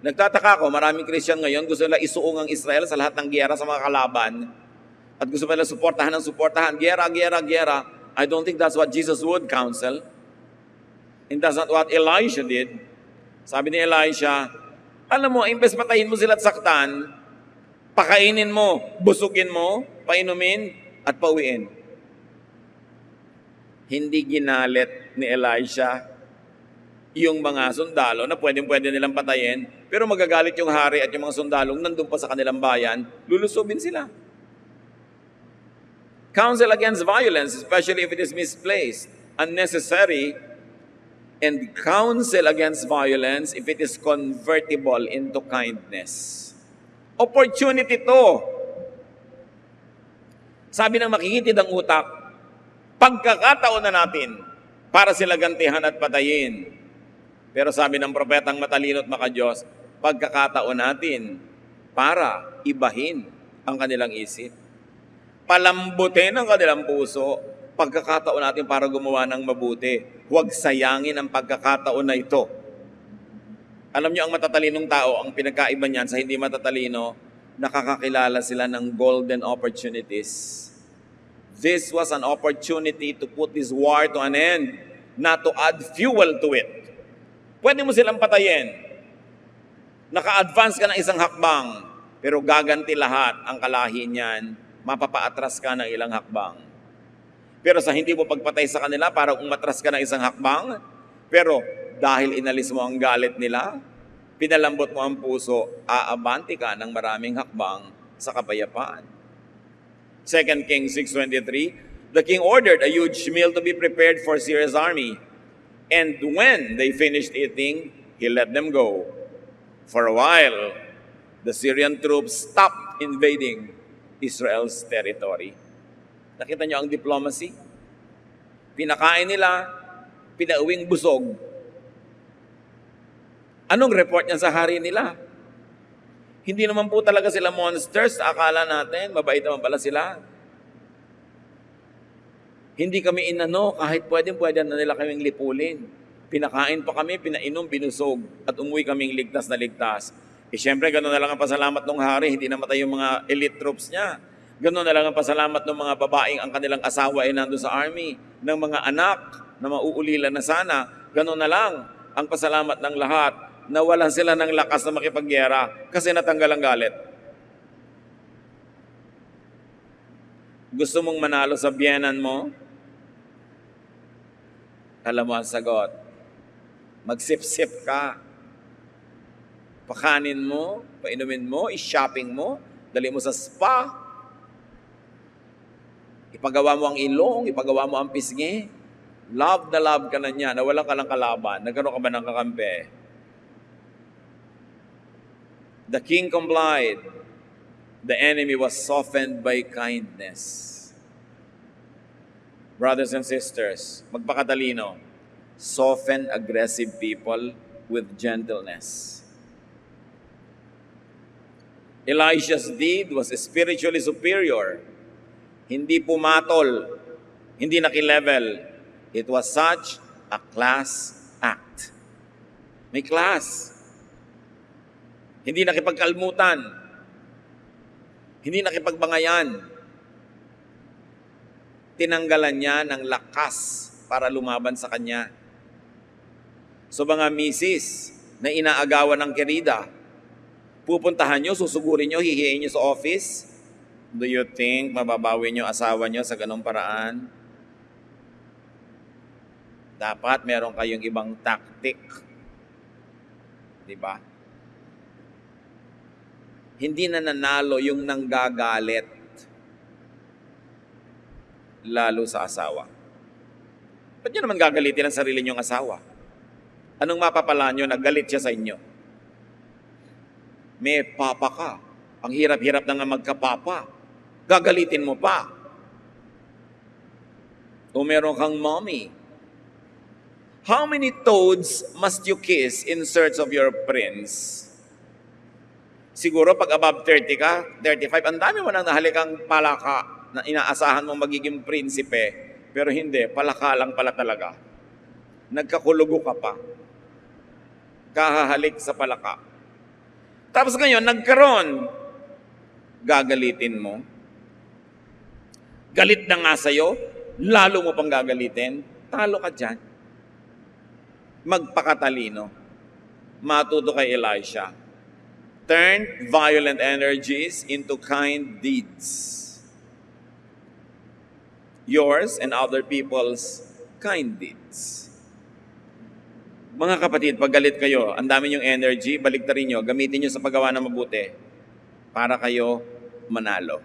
Nagtataka ako, maraming Christian ngayon gusto nila isuong ang Israel sa lahat ng giyera sa mga kalaban at gusto nila suportahan. Giyera. I don't think that's what Jesus would counsel. And that's not what Elisha did. Sabi ni Elisha, alam mo, imbes patayin mo sila at saktan, pakainin mo, busugin mo, painumin, at pauwiin. Hindi ginalit ni Elisha yung mga sundalo na pwede nilang patayin, pero magagalit yung hari at yung mga sundalong nandun pa sa kanilang bayan, lulusubin sila. Counsel against violence, especially if it is misplaced, unnecessary, and counsel against violence if it is convertible into kindness. Opportunity to. Sabi ng makikitid ang utak, pagkakataon na natin para sila gantihan at patayin. Pero sabi ng propetang matalino at maka-Diyos, pagkakataon natin para ibahin ang kanilang isip. Palambutin ang kanilang puso, pagkakataon natin para gumawa ng mabuti. Huwag sayangin ang pagkakataon na ito. Alam niyo, ang matatalinong tao, ang pinagkaiba niyan sa hindi matatalino, nakakakilala sila ng golden opportunities. This was an opportunity to put this war to an end, not to add fuel to it. Pwede mo silang patayin. Naka-advance ka ng isang hakbang, pero gaganti lahat ang kalahi niyan, mapapaatras ka ng ilang hakbang. Pero sa hindi mo pagpatay sa kanila, parang umatras ka ng isang hakbang, pero dahil inalis mo ang galit nila, pinalambot mo ang puso, aabanti ka ng maraming hakbang sa kapayapaan. 2 Kings 6:23, the king ordered a huge meal to be prepared for Syria's army. And when they finished eating, he let them go. For a while, the Syrian troops stopped invading Israel's territory. Nakita niyo ang diplomacy? Pinakain nila, pinauwing busog. Anong report niya sa hari nila? Hindi naman po talaga sila monsters. Akala natin, mabait naman pala sila. Hindi kami inano, kahit pwede na nila kaming lipulin. Pinakain pa kami, pinainom, binusog, at umuwi kaming ligtas na ligtas. Siyempre, gano'n na lang ang pasalamat ng hari, hindi namatay yung mga elite troops niya. Gano'n na lang ang pasalamat ng mga babaeng ang kanilang asawa ay nandun sa army, ng mga anak na mauulila na sana. Gano'n na lang ang pasalamat ng lahat na wala sila ng lakas na makipagyera kasi natanggal ang galit. Gusto mong manalo sa biyenan mo? Alam mo ang sagot. Magsip-sip ka. Pakanin mo, painumin mo, i-shopping mo, Dali mo sa spa, ipagawa mo ang ilong, ipagawa mo ang pisngi, love na love ka na niya, nawalan ka ng kalaban, nagkaroon ka ba ng kakampi? The king complied. The enemy was softened by kindness. Brothers and sisters, magpakatalino. Soften aggressive people with gentleness. Elisha's deed was spiritually superior. Hindi pumatol, hindi nakilevel. It was such a class act. May class. Hindi nakipagkalmutan. Hindi nakipagbangayan. Tinanggalan niya ng lakas para lumaban sa kanya. So mga misis na inaagawan ng kerida, pupuntahan nyo, susugurin nyo, hihiin nyo sa office. Do you think mababawi nyo asawa nyo sa ganong paraan? Dapat meron kayong ibang tactic. Diba? Hindi na nanalo yung nanggagalit. Lalo sa asawa. Ba't nyo naman gagalitin ang sarili nyong asawa? Anong mapapala nyo na galit siya sa inyo? May papa ka. Ang hirap-hirap na nga magkapapa. Gagalitin mo pa. O meron kang mommy. How many toads must you kiss in search of your prince? Siguro pag above 30 ka, 35, ang dami mo nang nahalikang palaka na inaasahan mong magiging prinsipe, pero hindi, palaka lang pala talaga. Nagkakulugo ka pa. Kahahalik sa palaka. Tapos ngayon, nagkaroon, gagalitin mo. Galit na nga sa'yo, lalo mo pang gagalitin, talo ka dyan. Magpakatalino. Matuto kay Elisha. Turn violent energies into kind deeds. Yours and other people's kind deeds. Mga kapatid, pag galit kayo, ang dami niyong energy, baliktarin niyo, gamitin niyo sa paggawa ng mabuti para kayo manalo.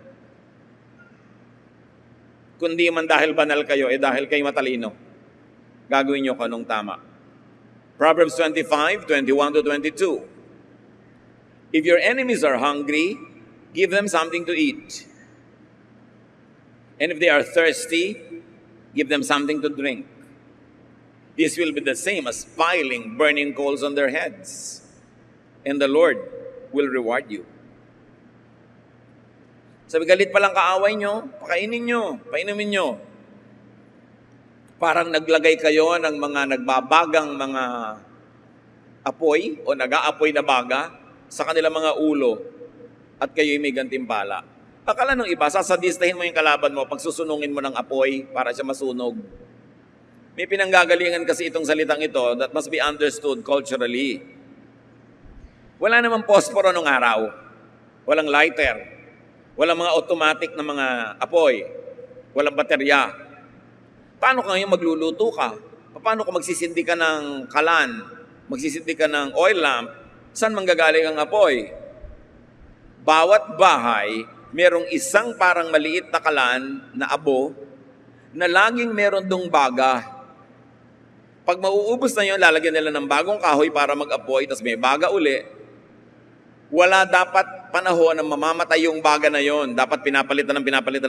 Kundi man dahil banal kayo, dahil kayo matalino. Gagawin niyo kung anong tama. Proverbs 25, 21 to 22. If your enemies are hungry, give them something to eat. And if they are thirsty, give them something to drink. This will be the same as piling burning coals on their heads. And the Lord will reward you. Sabi, galit palang kaaway nyo, pakainin nyo, painumin nyo. Parang naglagay kayo ng mga nagbabagang mga apoy o nag-aapoy na baga sa kanilang mga ulo at kayo'y may gantimpala. Akala ng iba, sasadistahin mo yung kalaban mo pag susunungin mo ng apoy para siya masunog. May pinanggagalingan kasi itong salitang ito that must be understood culturally. Wala namang posporo nung araw. Walang lighter. Walang mga automatic na mga apoy. Walang baterya. Paano ka ngayon magluluto ka? Paano kung magsisindi ka ng kalan? Magsisindi ka ng oil lamp? Saan manggagaling ang apoy? Bawat bahay, merong isang parang maliit na kalan na abo na laging meron dong baga. Pag mauubos na yun, lalagyan nila ng bagong kahoy para mag-apoy, tapos may baga uli. Wala dapat panahon na mamamatay yung baga na yon. Dapat pinapalitan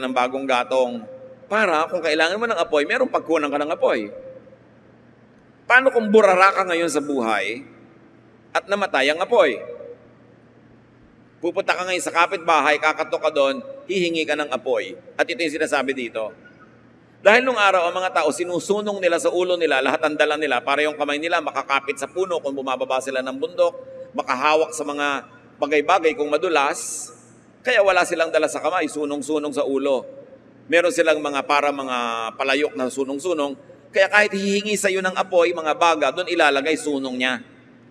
ng bagong gatong. Para kung kailangan mo ng apoy, merong pagkunan ka ng apoy. Paano kung burara ka ngayon sa buhay at namatay ang apoy? Pupunta ka ngayon sa kapitbahay, kakatok ka doon, hihingi ka ng apoy. At ito yung sinasabi dito. Dahil nung araw, ang mga tao, sinusunong nila sa ulo nila, lahat ang dala nila, para yung kamay nila makakapit sa puno kung bumababa sila ng bundok, makahawak sa mga bagay-bagay kung madulas, kaya wala silang dala sa kamay, sunong-sunong sa ulo. Meron silang mga palayok na sunong-sunong, kaya kahit hihingi sa iyo ng apoy, mga baga, doon ilalagay sunong niya.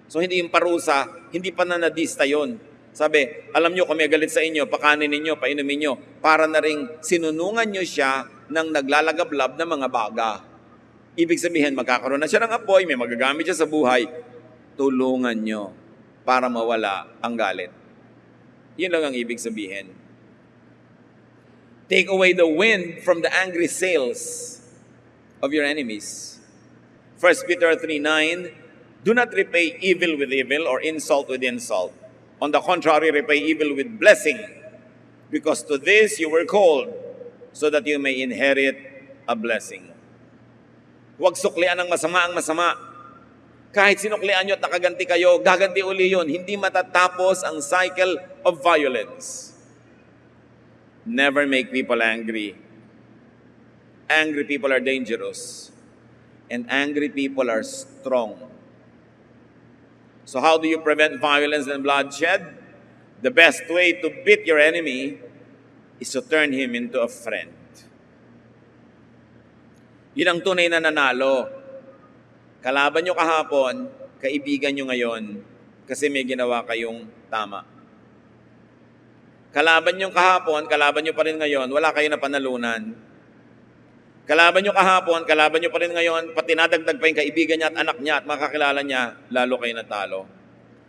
So hindi yung parusa, hindi pa nanadista yun. Sabi, alam nyo kung may galit sa inyo, pakanin ninyo, painumin nyo, para na ring sinunungan nyo siya ng naglalagablab na mga baga. Ibig sabihin, magkakaroon na siya ng apoy, may magagamit siya sa buhay, tulungan nyo para mawala ang galit. Yun lang ang ibig sabihin. Take away the wind from the angry sails of your enemies. 1 Peter 3:9, do not repay evil with evil or insult with insult. On the contrary, repay evil with blessing, because to this you were called, so that you may inherit a blessing. Huwag suklian ng masama ang masama. Kahit sinuklian nyo at nakaganti kayo, gaganti uli yun. Hindi matatapos ang cycle of violence. Never make people angry. Angry people are dangerous. And angry people are strong. So how do you prevent violence and bloodshed? The best way to beat your enemy is to turn him into a friend. Yun ang tunay na nanalo. Kalaban nyo kahapon, kaibigan nyo ngayon, kasi may ginawa kayong tama. Kalaban nyo kahapon, kalaban nyo pa rin ngayon, wala kayo na panalunan. Kalaban nyo kahapon, kalaban nyo pa rin ngayon, pati nadagdag pa yung kaibigan niya at anak niya at makakilala niya, lalo kayo natalo.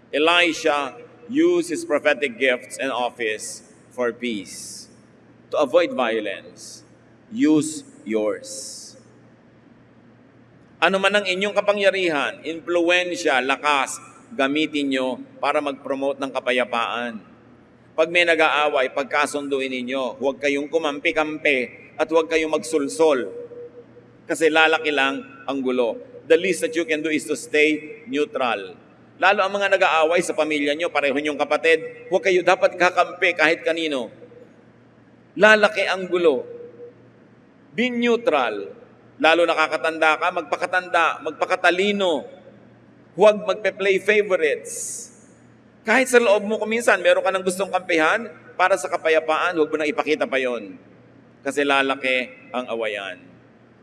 Elisha used his prophetic gifts and office for peace. To avoid violence, use yours. Ano man ang inyong kapangyarihan, impluwensya, lakas, gamitin nyo para mag-promote ng kapayapaan. Pag may nag-aaway, pagkasunduin ninyo, huwag kayong kumampi-kampi at huwag kayong magsulsol. Kasi lalaki lang ang gulo. The least that you can do is to stay neutral. Lalo ang mga nag-aaway sa pamilya nyo, pareho nyong kapatid, huwag kayo dapat kakampi kahit kanino. Lalaki ang gulo. Be neutral. Lalo nakakatanda ka, magpakatalino. Huwag magpe-play favorites. Kahit sa loob mo kuminsan, meron ka ng gustong kampihan, para sa kapayapaan, huwag mo nang ipakita pa yon. Kasi lalaki ang awayan.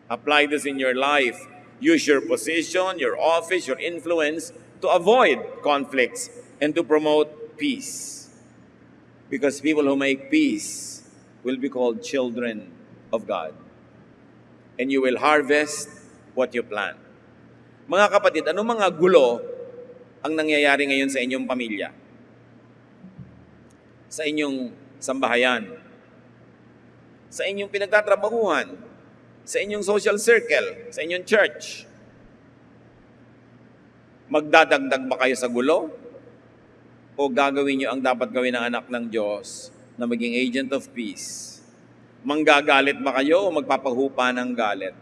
Apply this in your life. Use your position, your office, your influence to avoid conflicts and to promote peace. Because people who make peace will be called children of God. And you will harvest what you plant. Mga kapatid, ano mga gulo ang nangyayari ngayon sa inyong pamilya? Sa inyong sambahayan? Sa inyong pinagtatrabahuhan? Sa inyong social circle? Sa inyong church? Magdadagdag ba kayo sa gulo? O gagawin nyo ang dapat gawin ng anak ng Diyos na maging agent of peace? Manggagalit ba kayo o magpapahupa ng galit?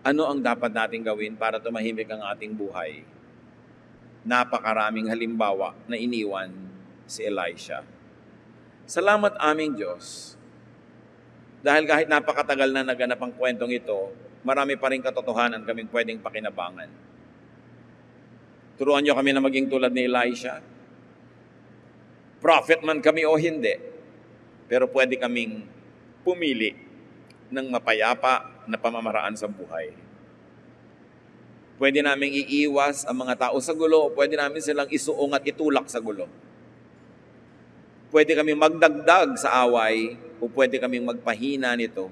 Ano ang dapat nating gawin para tumahimik ang ating buhay? Napakaraming halimbawa na iniwan si Elisha. Salamat aming Diyos. Dahil kahit napakatagal na naganap ang kwentong ito, marami pa rin katotohanan kaming pwedeng pakinabangan. Turuan niyo kami na maging tulad ni Elisha. Prophet man kami o hindi, pero pwede kaming pumili ng mapayapa na pamamaraan sa buhay. Pwede naming iiwas ang mga tao sa gulo, pwede namin silang isuong at itulak sa gulo. Pwede kaming magdagdag sa away, o pwede kaming magpahina nito.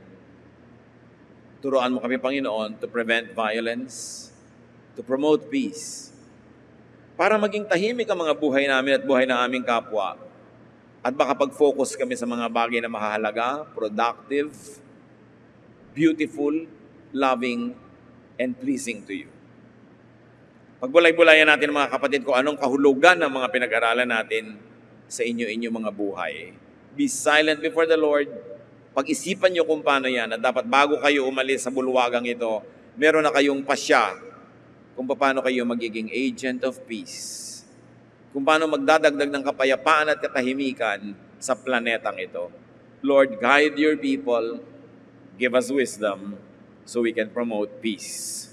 Turuan mo kami, Panginoon, to prevent violence, to promote peace, para maging tahimik ang mga buhay namin at buhay ng aming kapwa. At makapag-focus kami sa mga bagay na mahalaga, productive, beautiful, loving, and pleasing to you. Pagbulay-bulayan natin mga kapatid ko, anong kahulugan ng mga pinag-aralan natin sa inyo-inyo mga buhay. Be silent before the Lord. Pag-isipan nyo kung paano yan, at dapat bago kayo umalis sa bulwagang ito, meron na kayong pasya kung paano kayo magiging agent of peace. Kung paano magdadagdag ng kapayapaan at katahimikan sa planetang ito. Lord, guide your people, give us wisdom so we can promote peace.